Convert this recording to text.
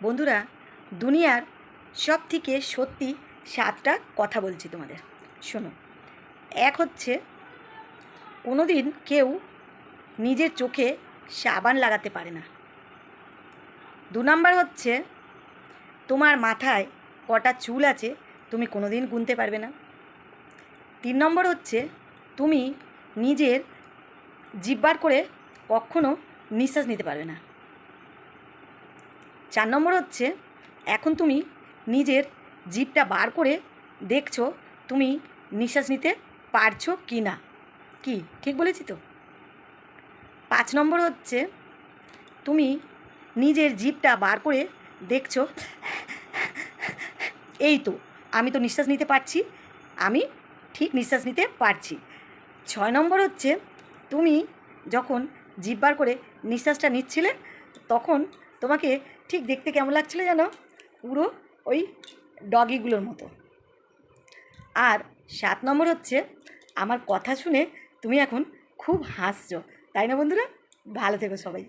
বন্ধুরা, দুনিয়ার সব থেকে সত্যি 7টা কথা বলছি তোমাদের, শোনো। এক হচ্ছে, কোনো দিন কেউ নিজের চোখে সাবান লাগাতে পারে না। 2 নাম্বার হচ্ছে, তোমার মাথায় কটা চুল আছে তুমি কোনো দিন গুনতে পারবে না। 3 নম্বর হচ্ছে, তুমি নিজের জিভ বার করে কখনো নিঃশ্বাস নিতে পারবে না। 4 নম্বর হচ্ছে, এখন তুমি নিজের জিভটা বার করে দেখছো তুমি নিঃশ্বাস নিতে পারছো কি না। কি ঠিক বলেছি তো? 5 নম্বর হচ্ছে, তুমি নিজের জিভটা বার করে দেখছো, এই তো আমি তো নিঃশ্বাস নিতে পারছি, আমি ঠিক নিঃশ্বাস নিতে পারছি। 6 নম্বর হচ্ছে, তুমি যখন জিভ বার করে নিঃশ্বাসটা নিচ্ছিলে তখন তোমাকে ঠিক দেখতে কেমন লাগছিল জানো? পুরো ওই ডগিগুলোর মতো। আর 7 নম্বর হচ্ছে, আমার কথা শুনে তুমি এখন খুব হাসছো, তাই না বন্ধুরা? ভালো থেকো সবাই।